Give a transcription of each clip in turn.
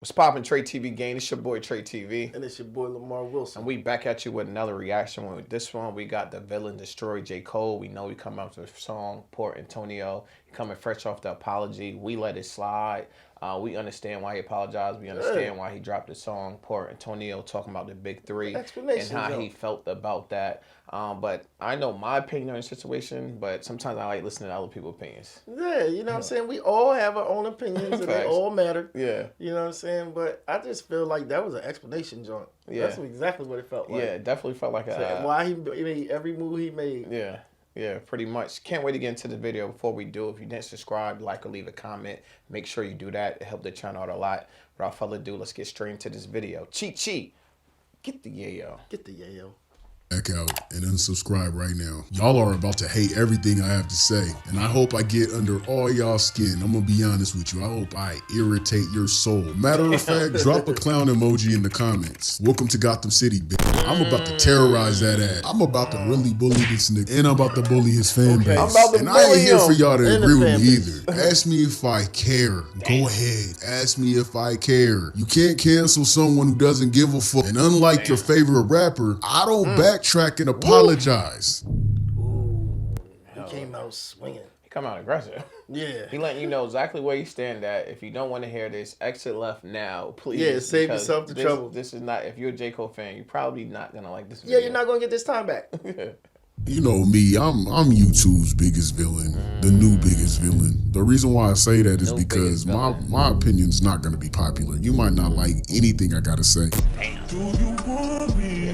What's poppin', Trey TV gang? It's your boy Trey TV. And it's your boy Lamar Wilson. And we back at you with another reaction. With this one, we got the Villian destroy J.Cole. We know he come out with a song, Port Antonio. He coming fresh off the apology. We let it slide. We understand why he apologized. We understand why he dropped the song, Port Antonio, talking about the big three and how he felt about that. But I know my opinion on the situation, but sometimes I like listening to other people's opinions. Yeah, you know what I'm saying? We all have our own opinions and they all matter. Yeah. You know what I'm saying? But I just feel like that was an explanation joint. Yeah. That's exactly what it felt like. Yeah, it definitely felt like a... why he made every move he made. Yeah. Yeah, pretty much. Can't wait to get into the video. Before we do, if you didn't subscribe, like, or leave a comment, make sure you do that. It helped the channel out a lot. Without further ado, let's get straight into this video. Cheat. Get the yayo. Get the yayo. Back out and unsubscribe right now. Y'all are about to hate everything I have to say, and I hope I get under all y'all skin. I'm gonna be honest with you. I hope I irritate your soul. Matter of fact, drop a clown emoji in the comments. Welcome to Gotham City, bitch. I'm about to terrorize that ass. I'm about to really bully this nigga, and I'm about to bully his fan base. And I ain't here for y'all to agree with me either. Ask me if I care. Go ahead. Ask me if I care. You can't cancel someone who doesn't give a fuck. And unlike your favorite rapper, I don't backtrack and apologize. Ooh, he came out swinging. He come out aggressive. Yeah. He letting you know exactly where you stand at. If you don't want to hear this, exit left now, please. Yeah, save yourself the trouble. This is not, if you're a J. Cole fan, you're probably not going to like this video. Yeah, you're not going to get this time back. You know me, I'm YouTube's biggest villain, the new biggest villain. The reason why I say that is because my opinion's not going to be popular. You might not like anything I got to say. Damn. Do you want me?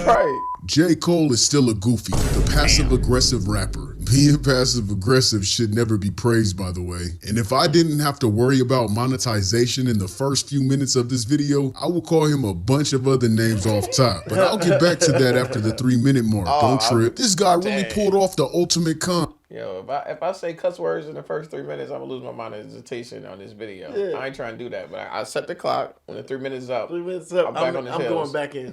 Right. J. Cole is still a goofy, the passive-aggressive rapper. Being passive-aggressive should never be praised, by the way. And if I didn't have to worry about monetization in the first few minutes of this video, I would call him a bunch of other names off top. But I'll get back to that after the 3-minute mark. Don't trip. This guy really pulled off the ultimate con. Yo, if I say cuss words in the first 3 minutes, I'm gonna lose my monetization on this video. Yeah. I ain't trying to do that, but I set the clock. When the 3 minutes is up, I'm back on the I'm going back in.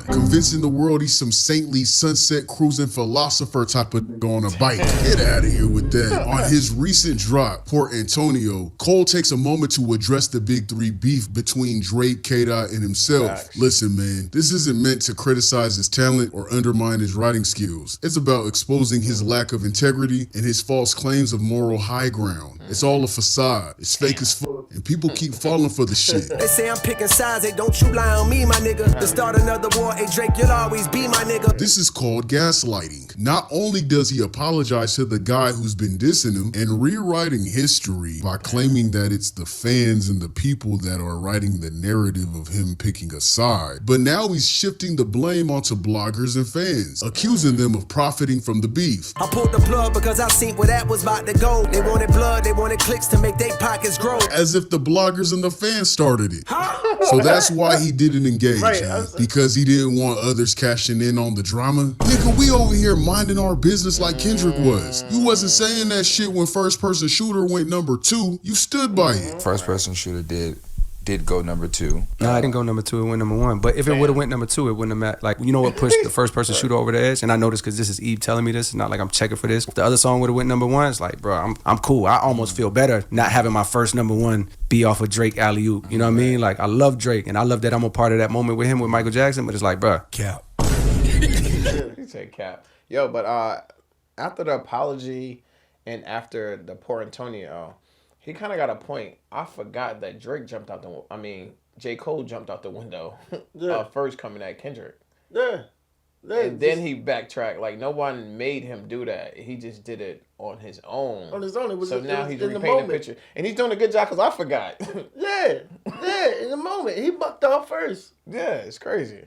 Convincing the world he's some saintly sunset cruising philosopher type of on a bike. Get out of here with that. On his recent drop, Port Antonio, Cole takes a moment to address the big three beef between Drake, K-Dot, and himself. Facts. Listen, man, this isn't meant to criticize his talent or undermine his writing skills. It's about exposing his lack of integrity and his false claims of moral high ground. It's all a facade. It's fake as fuck, and people keep falling for the shit. They say I'm picking sides, hey, don't you lie on me, my nigga. To start another war, hey Drake, you'll always be my nigga. This is called gaslighting. Not only does he apologize to the guy who's been dissing him and rewriting history by claiming that it's the fans and the people that are writing the narrative of him picking a side, but now he's shifting the blame onto bloggers and fans, accusing them of profiting from the beef. I pulled the plug because I seen where that was about to go. They wanted blood, they wanted clicks to make their pockets grow. As if the bloggers and the fans started it. So that's why he didn't engage, because he didn't want others cashing in on the drama. Nigga, we over here minding our business like Kendrick was. You wasn't saying that shit when First Person Shooter went #2. You stood by it. First Person Shooter did go #2. No, I didn't go #2. It went #1. But if it would have went #2, it wouldn't have mattered. Like, you know what pushed the First Person Shooter over the edge? And I know this because this is Eve telling me this. It's not like I'm checking for this. If the other song would have went #1, it's like, bro, I'm cool. I almost feel better not having my first #1 be off of Drake alley-oop. You know what I mean? Like, I love Drake, and I love that I'm a part of that moment with him with Michael Jackson. But it's like, bro, cap. He said cap. Yo, but after the apology and after the Port Antonio, he kind of got a point. I forgot that Drake jumped out J. Cole jumped out the window first coming at Kendrick. Yeah. And then he backtracked. Like, no one made him do that. He just did it on his own. On his own. Now he's repainting the picture. And he's doing a good job because I forgot. Yeah, in the moment. He bucked off first. Yeah, it's crazy.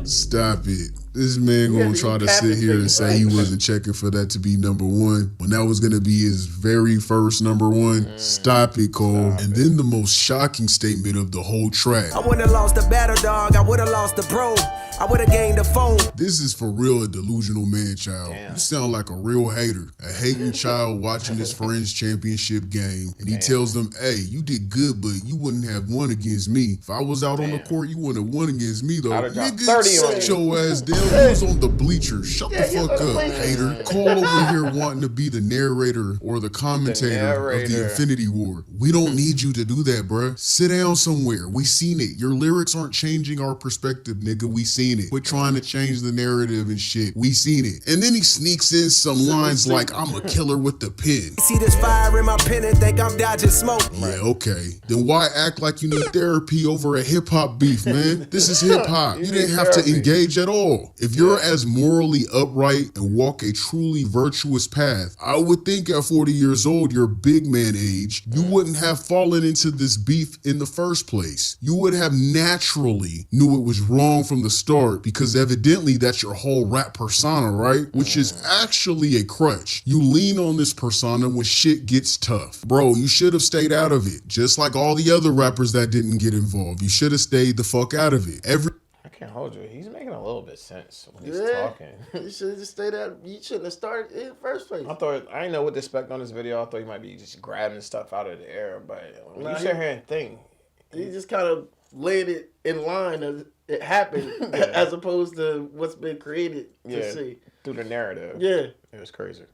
Stop it. This man gonna try to sit here and say he wasn't checking for that to be #1 when that was gonna be his very first #1. Stop it, Cole. And then the most shocking statement of the whole track. I wouldn't have lost the battle, dog. I would have lost the bro. I would have gained the phone. This is for real a delusional man child. Damn. You sound like a real hater. A hating child watching his friend's championship game. And he tells them, hey, you did good, but you wouldn't have won against me. If I was out on the court, you wouldn't have won against me, though. I'd have dropped Nigga, 30 on sit your ass down know you was on the bleachers. Shut the fuck up, hater. Cole over here wanting to be the narrator or the commentator of the Infinity War. We don't need you to do that, bruh. Sit down somewhere. We seen it. Your lyrics aren't changing our perspective, nigga. We seen it. Quit trying to change the narrative and shit. We seen it. And then he sneaks in some lines like, I'm a killer with the pen. See this fire in my pen and think I'm dodging smoke. Yeah, okay. Then why act like you need therapy over a hip-hop beef, man? This is hip-hop. You didn't have to engage at all. If you're as morally upright and walk a truly virtuous path, I would think at 40 years old, your big man age, you wouldn't have fallen into this beef in the first place. You would have naturally knew it was wrong from the start because evidently that's your whole rap persona, right? Which is actually a crutch. You lean on this persona when shit gets tough. Bro, you should have stayed out of it. Just like all the other rappers that didn't get involved. You should have stayed the fuck out of it. I can't hold you. He's making a little bit sense when he's talking. You should have just stayed out. You shouldn't have started in the first place. I didn't know what to expect on this video. I thought he might be just grabbing stuff out of the air, but when you sit here and think, he just kind of laid it in line as it happened, as opposed to what's been created to see through the narrative. Yeah, it was crazy.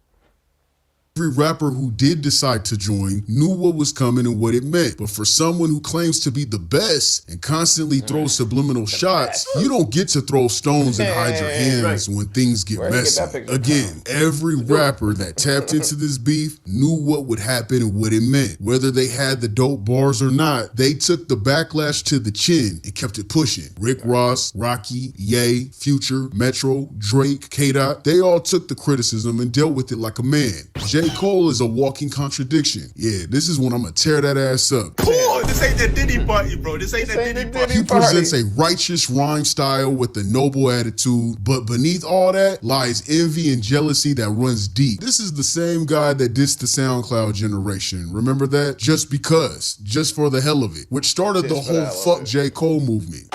Every rapper who did decide to join knew what was coming and what it meant. But for someone who claims to be the best and constantly throws subliminal shots, you don't get to throw stones and hide your hands when things get messy. Again, every rapper that tapped into this beef knew what would happen and what it meant. Whether they had the dope bars or not, they took the backlash to the chin and kept it pushing. Rick Ross, Rocky, Ye, Future, Metro, Drake, K-Dot, they all took the criticism and dealt with it like a man. J.Cole is a walking contradiction. Yeah, this is when I'm gonna tear that ass up. Cool, this ain't the Diddy party, bro. This ain't the Diddy party. He presents a righteous rhyme style with a noble attitude, but beneath all that lies envy and jealousy that runs deep. This is the same guy that dissed the SoundCloud generation. Remember that? Just because. Just for the hell of it. Which started the whole fuck J.Cole movement.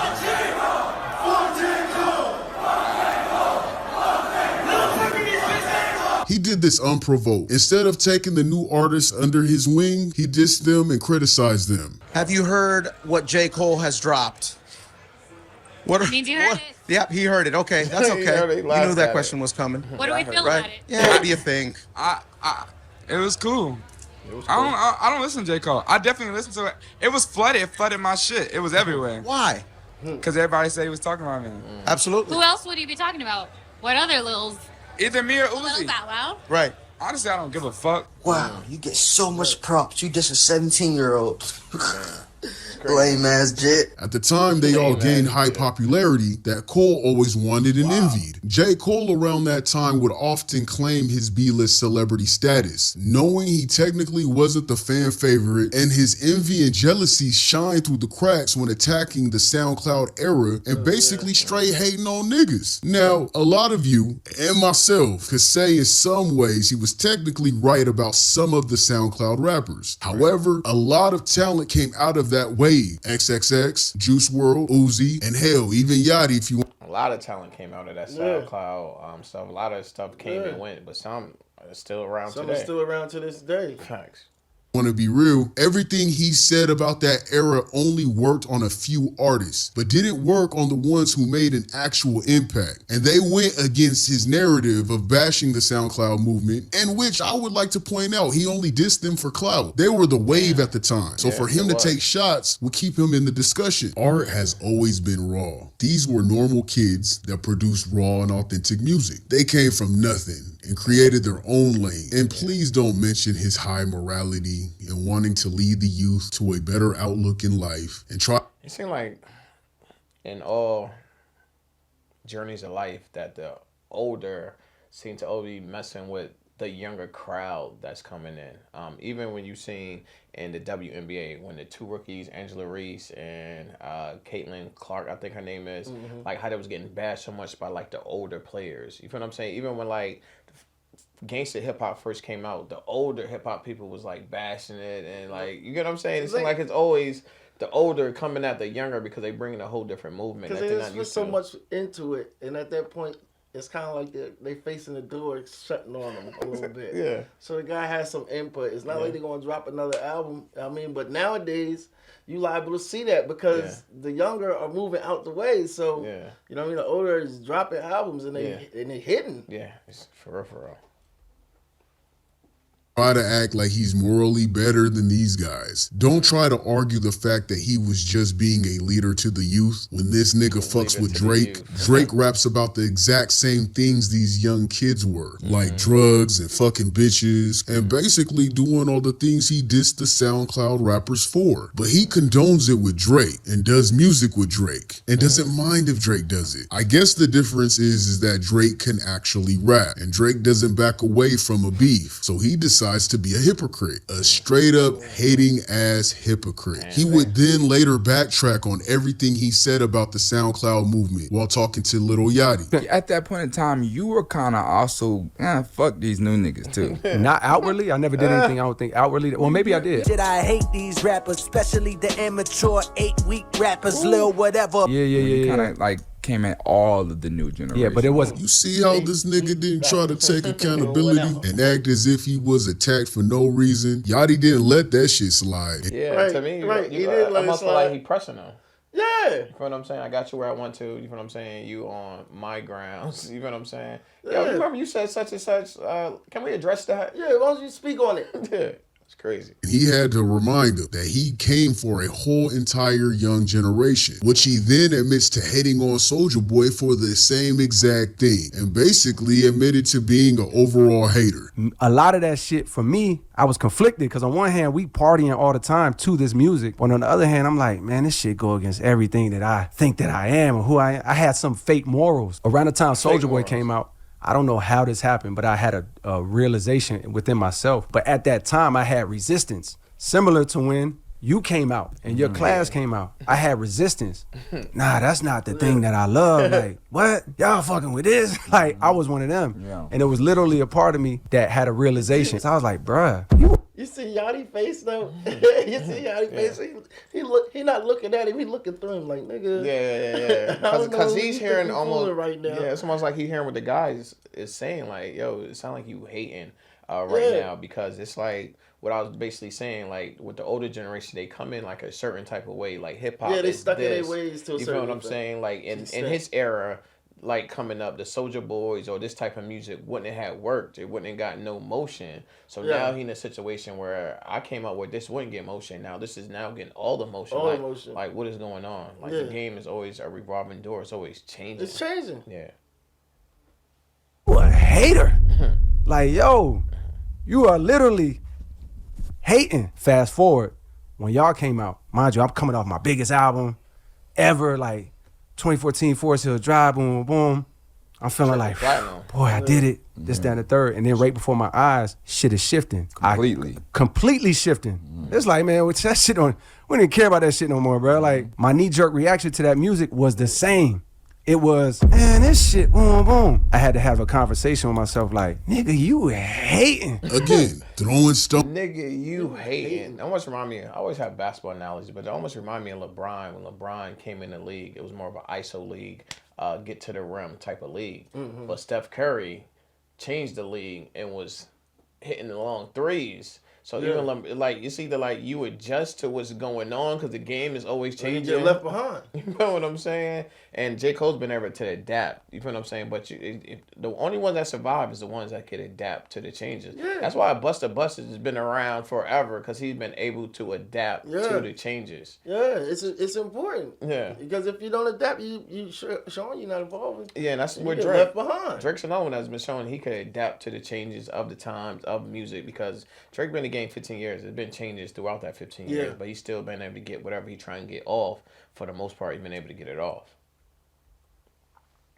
He did this unprovoked. Instead of taking the new artists under his wing, he dissed them and criticized them. Have you heard what J. Cole has dropped? Did you hear it? Yep, he heard it. Okay, that's okay. You knew that question was coming. What do we feel about it? Yeah, what do you think? It was cool. I don't listen to J. Cole. I definitely listen to it. It was flooded. It flooded my shit. It was everywhere. Why? Because everybody said he was talking about me. Absolutely. Who else would he be talking about? What other Lils? Either me or Lil Uzi. Bow Wow? Right. Honestly, I don't give a fuck. Wow, you get so much props. You just a 17-year-old. Lame ass Jet. At the time, they all gained high popularity that Cole always wanted and envied. J. Cole around that time would often claim his B-list celebrity status, knowing he technically wasn't the fan favorite, and his envy and jealousy shined through the cracks when attacking the SoundCloud era and basically straight hating on niggas. Now, a lot of you, and myself, could say in some ways he was technically right about some of the SoundCloud rappers. However, a lot of talent came out of that wave. XXX, Juice WRLD, Uzi, and hell, even Yachty if you want. A lot of talent came out of that SoundCloud stuff. A lot of stuff came and went, but some are still around today. Some are still around to this day. Facts. Want to be real, everything he said about that era only worked on a few artists, but didn't work on the ones who made an actual impact. And they went against his narrative of bashing the SoundCloud movement, and which I would like to point out, he only dissed them for clout. They were the wave at the time. So for him to take shots would keep him in the discussion. Art has always been raw. These were normal kids that produced raw and authentic music. They came from nothing and created their own lane. And please don't mention his high morality and wanting to lead the youth to a better outlook in life and try. It seemed like in all journeys of life that the older seem to always be messing with the younger crowd that's coming in. Even when you seen in the WNBA, when the two rookies, Angela Reese and Caitlin Clark, I think her name is, like how they was getting bashed so much by like the older players. You feel what I'm saying? Even when like gangsta hip hop first came out, the older hip hop people was like bashing it and like, you get what I'm saying? It seems like it's always the older coming at the younger because they bringing a whole different movement that they're not used to. So much into it, and at that point, it's kind of like they facing the door, shutting on them a little bit. Yeah. So the guy has some input. It's not like they're gonna drop another album. I mean, but nowadays you liable to see that because the younger are moving out the way. So you know what I mean. The older is dropping albums and they hitting. Yeah, it's for real. Try to act like he's morally better than these guys. Don't try to argue the fact that he was just being a leader to the youth. When this nigga fucks with Drake, Drake raps about the exact same things these young kids were, like drugs and fucking bitches, and basically doing all the things he dissed the SoundCloud rappers for. But he condones it with Drake and does music with Drake and doesn't mind if Drake does it. I guess the difference is that Drake can actually rap and Drake doesn't back away from a beef. So he decides to be a hypocrite, a straight up hating ass hypocrite. He would then later backtrack on everything he said about the SoundCloud movement while talking to Lil Yachty. At that point in time, you were kind of also, fuck these new niggas too. Not outwardly. I never did anything I don't think outwardly. Well, maybe I did. Shit, I hate these rappers, especially the immature 8-week rappers, lil whatever. Yeah. Kind of like came at all of the new generation. Yeah, but it wasn't. You see how this nigga didn't try to take accountability and act as if he was attacked for no reason? Yachty didn't let that shit slide. Yeah, to me, he didn't let it almost feel slide. like he pressing him. Yeah. You feel what I'm saying? I got you where I want to. You feel what I'm saying? You on my grounds. You feel what I'm saying? Yeah. Yo, remember you said such and such. Can we address that? Yeah, why don't you speak on it? Yeah. It's crazy. He had to remind him that he came for a whole entire young generation, which he then admits to hating on Soulja Boy for the same exact thing, and basically admitted to being an overall hater. A lot of that shit, for me, I was conflicted because on one hand, we partying all the time to this music, but on the other hand, I'm like, man, this shit go against everything that I think that I am or who I am. I had some fake morals. Around the time Soulja Boy came out, I don't know how this happened, but I had a realization within myself. But at that time, I had resistance, similar to when you came out and your class came out. I had resistance. Nah, that's not the thing that I love. Like, what? Y'all fucking with this? Like, I was one of them. Yeah. And it was literally a part of me that had a realization. So I was like, bruh, you see Yachty face though? You see Yachty face? He not looking at him. He looking through him like, nigga. Yeah. Because he's hearing almost right now. Yeah, it's almost like he's hearing what the guys is saying. Like, yo, it sound like you hating right now because it's like what I was basically saying. Like with the older generation, they come in like a certain type of way. Like hip hop. Yeah, they is stuck in this. their ways to a You certain feel what I'm saying? Like in his era. Like coming up, the Soulja Boys or this type of music wouldn't have had worked. It wouldn't have got no motion. So now he's in a situation where I came up with this wouldn't get motion. Now this is now getting all the motion. All the motion. Like what is going on? Like the game is always a revolving door. It's always changing. It's changing. Yeah. You a hater. Like, yo, you are literally hating. Fast forward, when y'all came out, mind you, I'm coming off my biggest album ever, like 2014 Forest Hill Drive, boom, boom, boom. I'm feeling like, boy, I did it. This, that, and the third. And then right before my eyes, shit is shifting. Completely shifting. It's like, man, that shit on, we didn't care about that shit no more, bro. Like, my knee-jerk reaction to that music was the same. It was, man, this shit, boom, boom. I had to have a conversation with myself like, nigga, you hating. Again, throwing stuff. Nigga, you hating. Almost remind me, I always have basketball analogies, but it almost remind me of LeBron. When LeBron came in the league, it was more of an ISO league, get to the rim type of league. But Steph Curry changed the league and was hitting the long threes. So even like it's either like you adjust to what's going on because the game is always changing. You get left behind. You know what I'm saying? And J. Cole's been able to adapt. You know what I'm saying? But the only ones that survive is the ones that can adapt to the changes. Yeah. That's why Busta Busters has been around forever because he's been able to adapt to the changes. Yeah, it's important. Yeah. Because if you don't adapt, you showing you're not evolving. Yeah, and that's what Drake Drake. left behind. Drake's another one that's been showing he could adapt to the changes of the times of music because Drake been in the game 15 years. There's been changes throughout that 15 years, but he's still been able to get whatever he's trying to get off. For the most part, he's been able to get it off.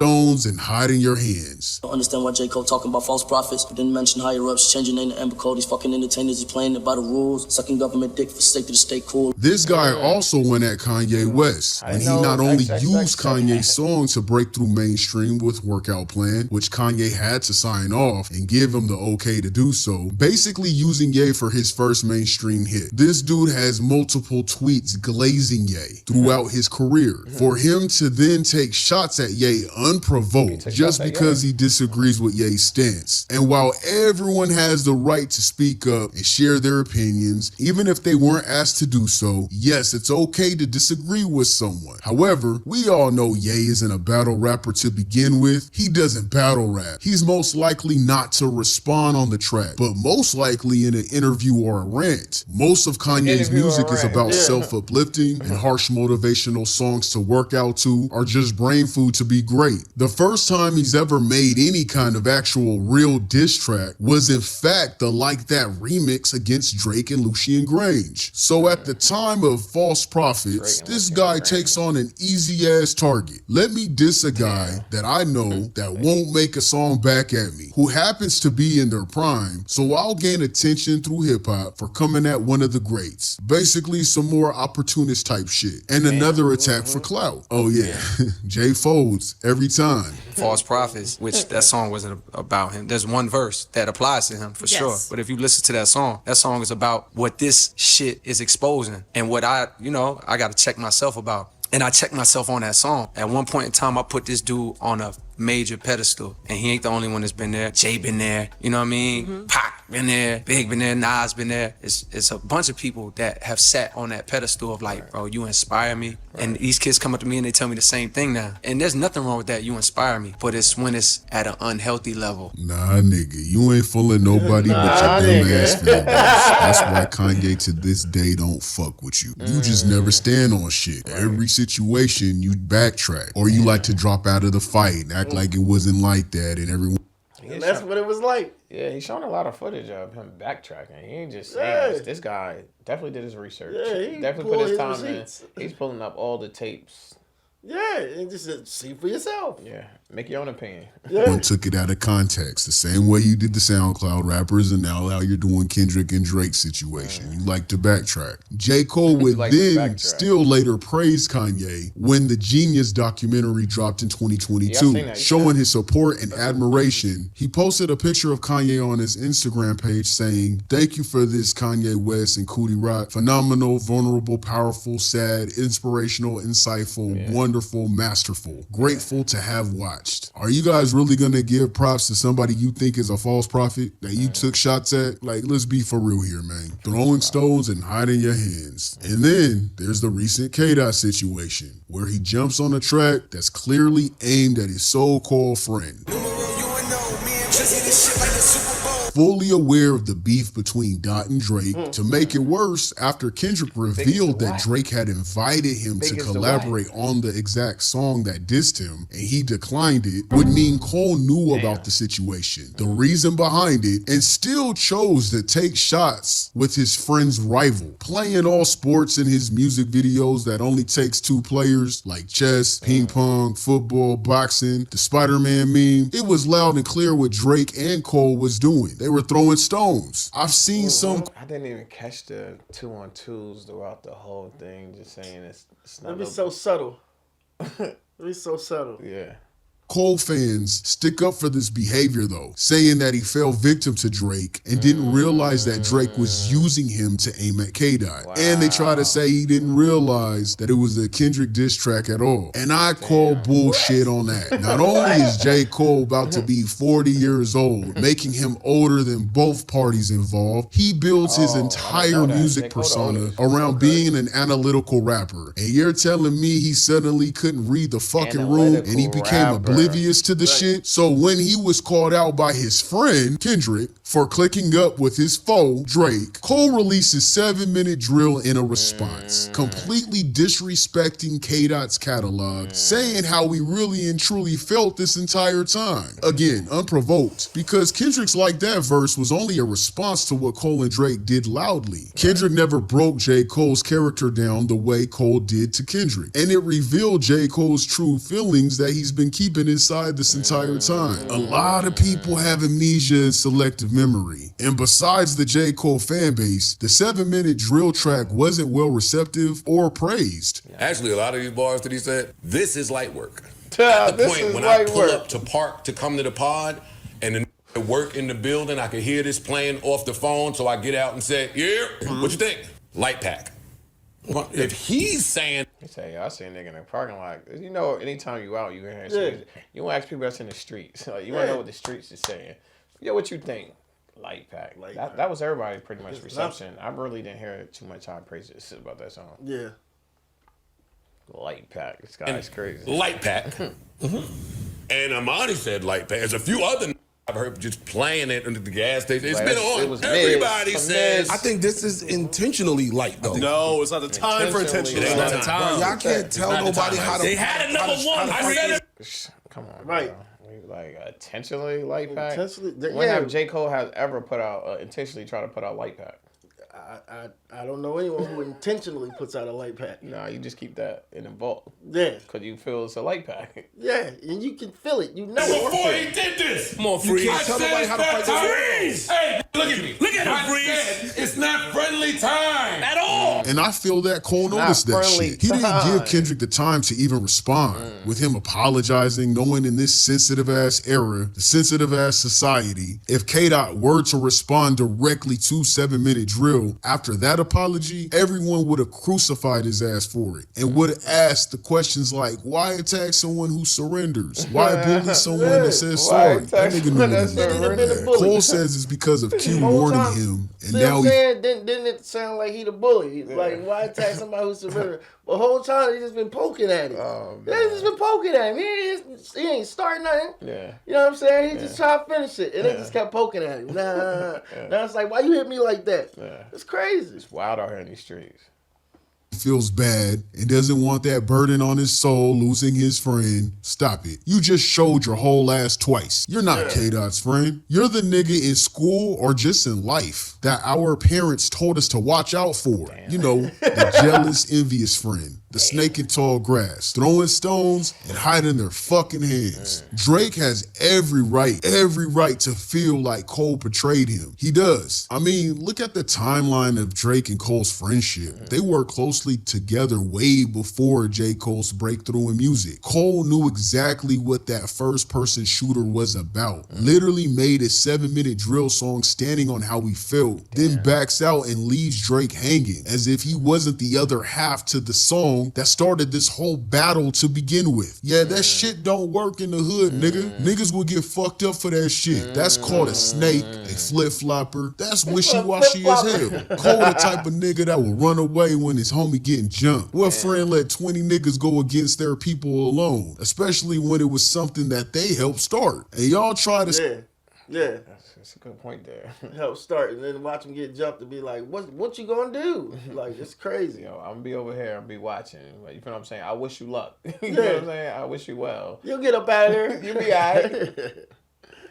Stones and hiding your hands. I don't understand why J.Cole talking about false prophets, but didn't mention higher ups, changing name to Amber Code. These fucking entertainers is playing it by the rules, sucking government dick for sake to stay cool. This guy also went at Kanye West, and he not only used Kanye's song to break through mainstream with Workout Plan, which Kanye had to sign off and give him the okay to do so, basically using Ye for his first mainstream hit. This dude has multiple tweets glazing Ye throughout his career. For him to then take shots at Ye unprovoked just because he disagrees with Ye's stance. And while everyone has the right to speak up and share their opinions, even if they weren't asked to do so, yes, it's okay to disagree with someone. However, we all know Ye isn't a battle rapper to begin with. He doesn't battle rap. He's most likely not to respond on the track, but most likely in an interview or a rant. Most of Kanye's music is about self-uplifting, and harsh motivational songs to work out to are just brain food to be great. The first time he's ever made any kind of actual real diss track was in fact the Like That remix against Drake and Lucian Grange. So at the time of False Prophets, this guy takes on an easy-ass target. Let me diss a guy that I know that won't make a song back at me, who happens to be in their prime, so I'll gain attention through hip-hop for coming at one of the greats. Basically some more opportunist type shit. And another attack for clout. Oh yeah, Jay folds every time. False Prophets, which that song wasn't about him. There's one verse that applies to him for sure. But if you listen to that song is about what this shit is exposing and what I got to check myself about. And I checked myself on that song. At one point in time, I put this dude on a major pedestal, and he ain't the only one that's been there. Jay been there, you know what I mean? Pac been there, Big been there, Nas been there. It's a bunch of people that have sat on that pedestal of like, bro, you inspire me. And these kids come up to me and they tell me the same thing now. And there's nothing wrong with that, you inspire me. But it's when it's at an unhealthy level. Nah, nigga, you ain't fooling nobody but your dumb ass fan base. That's why Kanye to this day don't fuck with you. You just never stand on shit. Every situation you backtrack, or you like to drop out of the fight and act like it wasn't like that, and everyone. And that's what it was like. Yeah, he's showing a lot of footage of him backtracking. He ain't just saying this. This guy definitely did his research. Yeah, he definitely put his time in. He's pulling up all the tapes. Yeah, and just see for yourself. Yeah, make your own opinion. One took it out of context, the same way you did the SoundCloud rappers, and now how you're doing Kendrick and Drake situation. You like to backtrack. J.Cole would then still later praise Kanye when the Genius documentary dropped in 2022, showing his support and admiration. He posted a picture of Kanye on his Instagram page saying, "Thank you for this, Kanye West and Cootie Rock. Phenomenal, vulnerable, powerful, sad, inspirational, insightful, wonderful, masterful. Grateful to have watched." Are you guys really gonna give props to somebody you think is a false prophet that you took shots at? Like, let's be for real here, man. Throwing stones and hiding your hands. And then there's the recent K-Dot situation where he jumps on a track that's clearly aimed at his so-called friend. Fully aware of the beef between Dot and Drake. To make it worse, after Kendrick revealed that Drake had invited him to collaborate on the exact song that dissed him, and he declined it, would mean Cole knew about the situation, the reason behind it, and still chose to take shots with his friend's rival, playing all sports in his music videos that only takes two players, like chess, ping pong, football, boxing, the Spider-Man meme. It was loud and clear what Drake and Cole was doing. They were throwing stones. I've seen some. I didn't even catch the 2-on-2s throughout the whole thing. Just saying it's not. It'd be so subtle. It'd be so subtle. Yeah. Cole fans stick up for this behavior though, saying that he fell victim to Drake and didn't realize that Drake was using him to aim at K-Dot. Wow. And they try to say he didn't realize that it was a Kendrick diss track at all. And I call bullshit on that. Not only is J. Cole about to be 40 years old, making him older than both parties involved, he builds his entire music persona around being an analytical rapper. And you're telling me he suddenly couldn't read the fucking room and he became oblivious to the shit? So when he was called out by his friend, Kendrick, for clicking up with his foe, Drake, Cole releases 7-minute drill in a response, completely disrespecting K-Dot's catalog, saying how he really and truly felt this entire time. Again, unprovoked, because Kendrick's Like That verse was only a response to what Cole and Drake did loudly. Kendrick never broke J. Cole's character down the way Cole did to Kendrick, and it revealed J. Cole's true feelings that he's been keeping inside this entire time. A lot of people have amnesia and selective memory, and besides the J. Cole fan base, the 7-minute drill track wasn't well receptive or praised. Actually, a lot of these bars that he said, this is light work. At the point when I pull up to park to come to the pod and the work in the building, I could hear this playing off the phone, so I get out and say, yeah, what you think? Light pack. If he's saying, he say, I see a nigga in the parking lot. You know, anytime you out, you hear you want to ask people that's in the streets. Like, you want to know what the streets is saying. Yeah, what you think? Light pack. That was everybody pretty much reception. I really didn't hear too much high praises about that song. Yeah. Light pack. This guy's crazy. Light pack. And Amani said light pack. There's a few other I've heard just playing it under the gas station. It's been on. Everybody says. I think this is intentionally light, though. No, it's not the time for intentional. It ain't not the time. Y'all can't tell nobody how to. They had a number one. I said it. Come on, right? Bro. Like intentionally light pack. Intentionally, when have J. Cole has ever put out intentionally try to put out light pack? I don't know anyone who intentionally puts out a light pack. Nah, you just keep that in the vault. Yeah. Because you feel it's a light pack. Yeah, and you can feel it. You know before he did this. Come on, Freeze. You can't tell nobody how to fight Freeze! Hey, look at me. Look at him, Freeze. It's not friendly time at all. And I feel that Cole noticed that shit. He didn't give Kendrick the time to even respond. With him apologizing, knowing in this sensitive-ass era, the sensitive-ass society, if K-Dot were to respond directly to 7 Minute Drill, after that apology, everyone would have crucified his ass for it and would have asked the questions like, why attack someone who surrenders? Why bully someone that says sorry? That nigga knew what he did. Cole says it's because of Q warning him, and see now what I'm saying? Didn't it sound like he the bully? Like, why attack somebody who surrendered? But the whole time they just been poking at him. They just been poking at him. He ain't starting nothing. Yeah. You know what I'm saying? He just trying to finish it. And they just kept poking at him. Nah. Now it's like, why you hit me like that? Yeah. It's crazy. It's wild out here in these streets. feels bad and doesn't want that burden on his soul losing his friend, stop it. You just showed your whole ass twice. You're not K-Dot's friend. You're the nigga in school or just in life that our parents told us to watch out for. Damn. You know, the jealous, envious friend. The snake in tall grass, throwing stones and hiding their fucking hands. Drake has every right to feel like Cole betrayed him. He does. I mean, look at the timeline of Drake and Cole's friendship. They worked closely together way before J. Cole's breakthrough in music. Cole knew exactly what that first-person shooter was about. Literally made a 7-minute drill song standing on how he felt, then backs out and leaves Drake hanging, as if he wasn't the other half to the song that started this whole battle to begin with. Yeah, that shit don't work in the hood, nigga. Niggas will get fucked up for that shit. That's called a snake, a flip-flopper. That's wishy-washy as hell. Cole the type of nigga that will run away when his homie getting jumped. What friend let 20 niggas go against their people alone? Especially when it was something that they helped start. And y'all try to... Yeah. That's a good point there. Help start and then watch them get jumped and be like, what you gonna do? Like, it's crazy. Yo, I'm gonna be over here and be watching. Like, you know what I'm saying? I wish you luck. You know what I'm saying? I wish you well. You'll get up out of there. You'll be all right.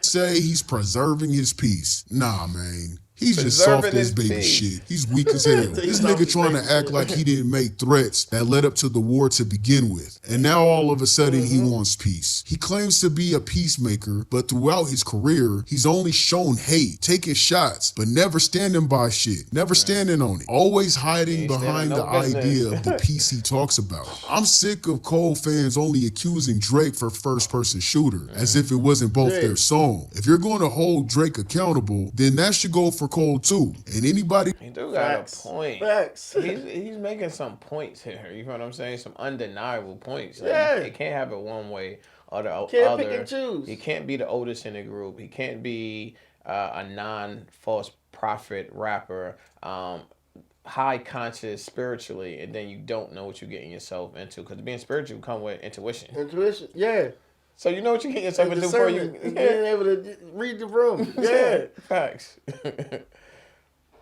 Say he's preserving his peace. Nah, man. He's just soft as baby shit. He's weak as hell. This nigga trying to act like he didn't make threats that led up to the war to begin with. And now all of a sudden he wants peace. He claims to be a peacemaker, but throughout his career, he's only shown hate, taking shots, but never standing by shit, never standing on it. Always hiding behind the idea of the peace he talks about. I'm sick of Cole fans only accusing Drake for first-person shooter, as if it wasn't both their song. If you're going to hold Drake accountable, then that should go for Cole too. And anybody... He do got a point. Facts. He's making some points here. You know what I'm saying? Some undeniable points. Like, he can't have it one way or the other. Can't pick and choose. He can't be the oldest in the group. He can't be a non-false prophet rapper. High conscious spiritually, and then you don't know what you're getting yourself into. Because being spiritual come with intuition. Intuition, yeah. So you know what you get yourself into before you being able to read the room. Yeah. Facts.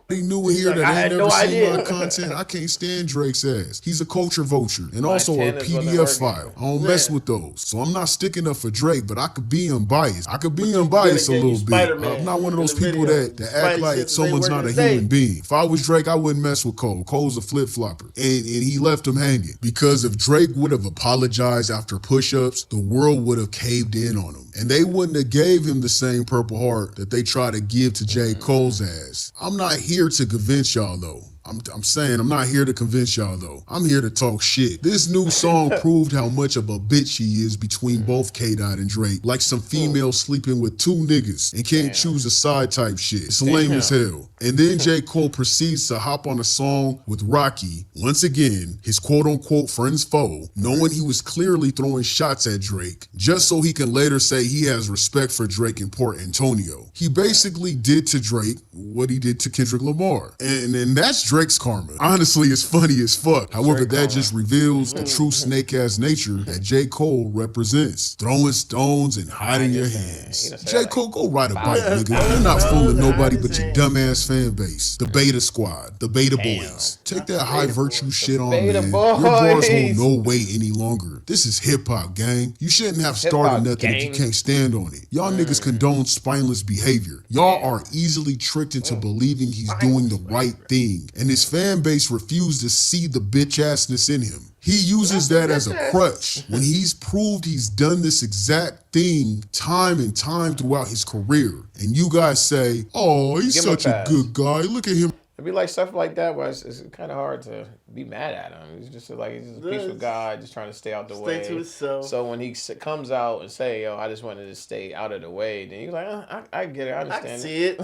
He knew here that I ain't never seen my content. I can't stand Drake's ass. He's a culture vulture and also a PDF file. I don't mess with those. So I'm not sticking up for Drake, but I could be unbiased. I could be unbiased a little bit. I'm not one of those people that act like someone's not a human being. If I was Drake, I wouldn't mess with Cole. Cole's a flip-flopper. And he left him hanging. Because if Drake would have apologized after push-ups, the world would have caved in on him. And they wouldn't have gave him the same Purple Heart that they try to give to J. Cole's ass. I'm not here to convince y'all though. I'm saying I'm not here to convince y'all though. I'm here to talk shit. This new song proved how much of a bitch he is between both K-Dot and Drake. Like some female sleeping with two niggas and can't choose a side type shit. It's lame as hell. And then J. Cole proceeds to hop on a song with Rocky, once again, his quote-unquote friend's foe, knowing he was clearly throwing shots at Drake, just so he can later say he has respect for Drake and Port Antonio. He basically did to Drake what he did to Kendrick Lamar. And that's Drake's karma. Honestly, it's funny as fuck. However, that just reveals the true snake-ass nature that J. Cole represents. Throwing stones and hiding your hands. J. Cole, go ride a bike, nigga. You're not fooling nobody but your dumbass fan base. The Beta Squad. The Beta Boys. Take that high virtue shit on, man. Your bars hold no weight any longer. This is hip-hop, gang. You shouldn't have started nothing if you can't stand on it. Y'all niggas condone spineless behavior. Y'all are easily tricked into believing he's doing the right thing, and his fan base refused to see the bitch-assness in him. He uses that as a crutch when he's proved he's done this exact thing time and time throughout his career. And you guys say, oh, he's such a good guy. Look at him. It'd be like stuff like that where it's kind of hard to be mad at him. He's just like, he's just a peaceful guy, just trying to stay out the way. Stay to himself. So when he comes out and say, yo, I just wanted to stay out of the way, then he's like, I get it, I understand. I can see it.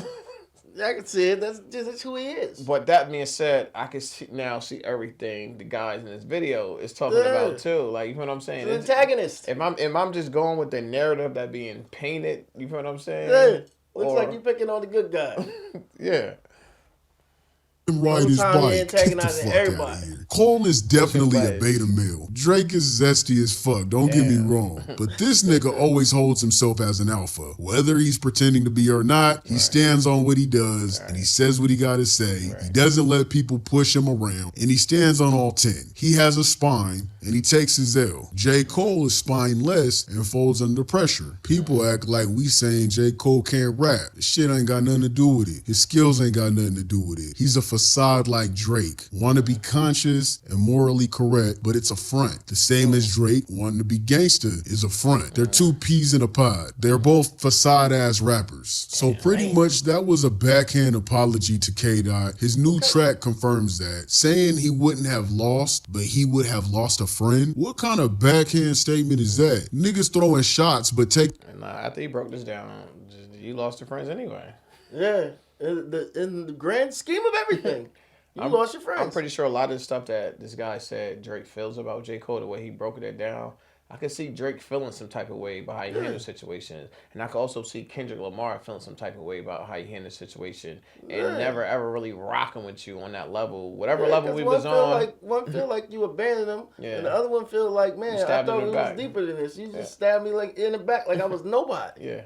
I can see it. That's who he is. But that being said, I can now see everything the guys in this video is talking about too. Like, you know what I'm saying? The antagonist. If I'm just going with the narrative that being painted, you know what I'm saying? Yeah. Looks like you picking on the good guy. Yeah. Ride his bike, get the fuck out of here. Cole is definitely a beta male. Drake is zesty as fuck, don't get me wrong. But this nigga always holds himself as an alpha. Whether he's pretending to be or not, he stands on what he does, and he says what he gotta say. He doesn't let people push him around, and he stands on all 10. He has a spine, and he takes his L. J. Cole is spineless and folds under pressure. People act like we saying J. Cole can't rap. This shit ain't got nothing to do with it. His skills ain't got nothing to do with it. He's a facade like Drake. Want to be conscious and morally correct, but it's a front. The same as Drake wanting to be gangster is a front. They're two peas in a pod. They're both facade-ass rappers. So pretty much that was a backhand apology to K-Dot. His new track confirms that. Saying he wouldn't have lost, but he would have lost a friend? What kind of backhand statement is that? Niggas throwing shots, but take... Nah, after he broke this down, you lost your friends anyway. Yeah. In the grand scheme of everything, you lost your friends. I'm pretty sure a lot of the stuff that this guy said Drake feels about J. Cole, the way he broke it down, I could see Drake feeling some type of way about how he handles situations. And I could also see Kendrick Lamar feeling some type of way about how he handles the situation and never ever really rocking with you on that level. Whatever level we was on. One feel like you abandoned him, and the other one feel like, man, I thought it was deeper than this. You just stabbed me like in the back like I was nobody. Yeah.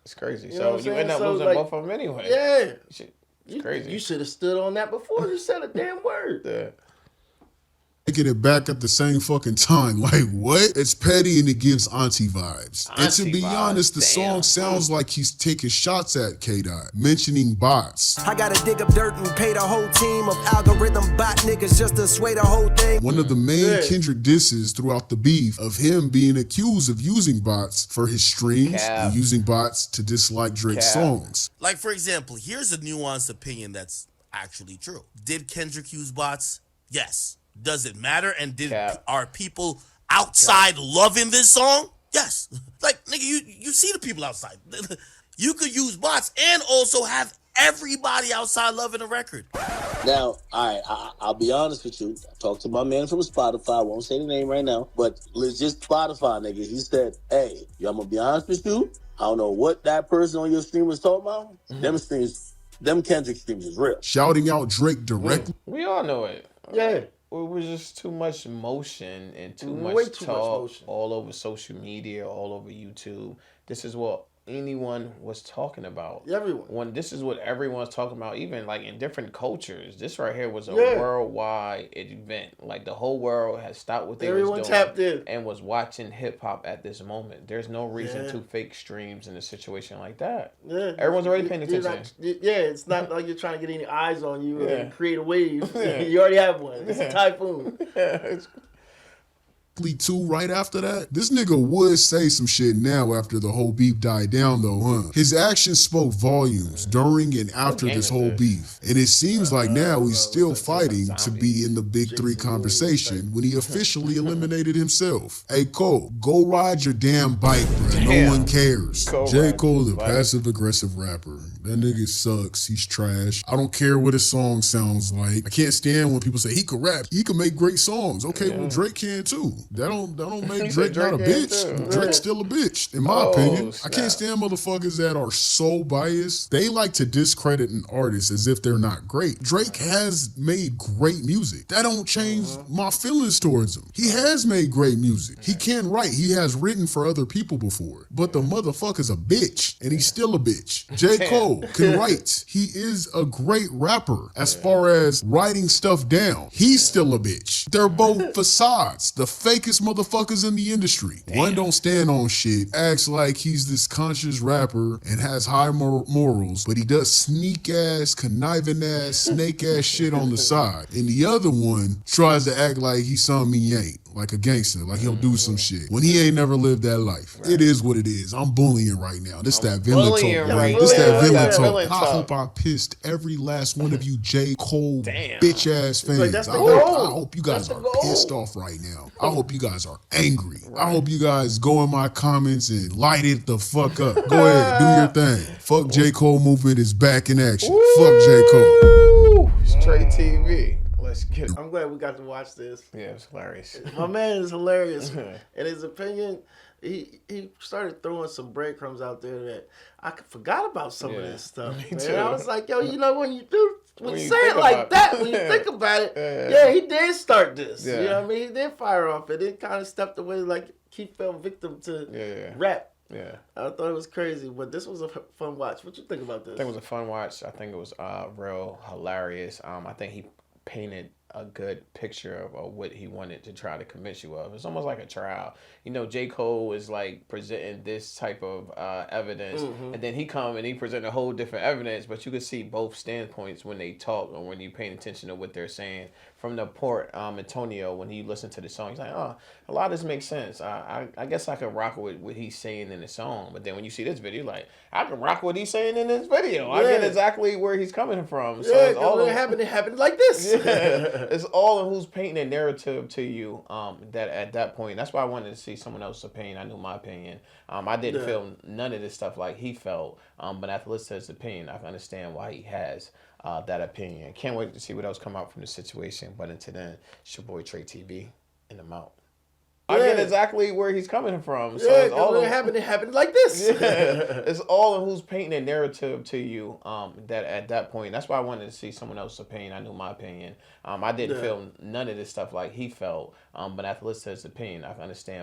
It's crazy. So you end up losing both of them anyway. Yeah. It's crazy. You should have stood on that before you said a damn word. Yeah. Taking it back at the same fucking time. Like, what? It's petty and it gives auntie vibes. And to be honest, the song sounds like he's taking shots at K-Dot, mentioning bots. I gotta dig up dirt and pay the whole team of algorithm bot niggas just to sway the whole thing. One of the main Kendrick disses throughout the beef of him being accused of using bots for his streams and using bots to dislike Drake's songs. Like, for example, here's a nuanced opinion that's actually true. Did Kendrick use bots? Yes. Does it matter? And are people outside loving this song? Yes. Like, nigga, you see the people outside. You could use bots and also have everybody outside loving a record. Now, all right, I'll be honest with you. I talked to my man from Spotify. I won't say the name right now, but legit Spotify nigga. He said, hey, I'm going to be honest with you. I don't know what that person on your stream was talking about. Them Kendrick streams is real. Shouting out Drake directly. We all know it. Yeah. It was just too much motion and too much talk all over social media, all over YouTube. This is what anyone was talking about. Everyone. This is what everyone's talking about, even like in different cultures. This right here was a worldwide event. Like the whole world has stopped what they was doing tapped in and was watching hip hop at this moment. There's no reason to fake streams in a situation like that. Yeah. Everyone's already paying attention. It's not like you're trying to get any eyes on you and create a wave. You already have one. It's a typhoon. exactly too right after that? This nigga would say some shit now after the whole beef died down though, huh? His actions spoke volumes during and after this whole beef. And it seems like now he's still fighting to be in the big three conversation when he officially eliminated himself. Hey Cole, go ride your damn bike, bro. No one cares. J. Cole, the passive-aggressive rapper. That nigga sucks. He's trash. I don't care what his song sounds like. I can't stand when people say he could rap. He can make great songs. Okay, well Drake can too. That don't make Drake not a bitch. Drake's still a bitch, in my opinion. I can't stand motherfuckers that are so biased. They like to discredit an artist as if they're not great. Drake has made great music. That don't change my feelings towards him. He has made great music. He can write. He has written for other people before. But the motherfucker's a bitch, and he's still a bitch. J. Cole can write. He is a great rapper as far as writing stuff down. He's still a bitch. They're both facades, the fakest motherfuckers in the industry. One don't stand on shit, acts like he's this conscious rapper and has high morals, but he does sneak ass, conniving ass, snake ass shit on the side. And the other one tries to act like he's something he ain't. Like a gangster, like he'll do some shit when he ain't never lived that life. It is what it is. I'm bullying right now. This that villain talk, man. This that villain talk. I hope I pissed every last one of you J. Cole bitch ass fans. I hope you guys are pissed off right now. I hope you guys are angry. I hope you guys go in my comments and light it the fuck up. Go ahead, do your thing. Fuck J. Cole movement is back in action. Fuck J. Cole. Straight TV. Let's get it. I'm glad we got to watch this. Yeah, it's hilarious. My man is hilarious. In his opinion, he started throwing some breadcrumbs out there that I forgot about some of this stuff. Man. I was like, yo, you know, when you say it like that, when you think about it, he did start this. You know what I mean? He did fire off it. It kind of stepped away like he fell victim to rap. Yeah. I thought it was crazy, but this was a fun watch. What you think about this? I think it was a fun watch. I think it was real hilarious. I think he painted a good picture of what he wanted to try to convince you of. It's almost like a trial. You know, J. Cole is like presenting this type of evidence, and then he come and he present a whole different evidence, but you can see both standpoints when they talk or when you pay attention to what they're saying. From the port, Antonio, when he listened to the song, he's like, oh, a lot of this makes sense. I guess I could rock with what he's saying in the song. But then when you see this video, like, I can rock what he's saying in this video. I get exactly where he's coming from. So it's all it happened like this. It's all of who's painting a narrative to you that at that point. That's why I wanted to see someone else's opinion. I knew my opinion. I didn't feel none of this stuff like he felt. But after listening to his opinion, I can understand why he has that opinion. Can't wait to see what else come out from the situation. But until then, it's your boy Trey TV, and I'm out. I get exactly where he's coming from. So it's all it happened like this. It's all of who's painting a narrative to you that at that point. That's why I wanted to see someone else's opinion. I knew my opinion. I didn't feel none of this stuff like he felt. But after listening to his opinion, I can understand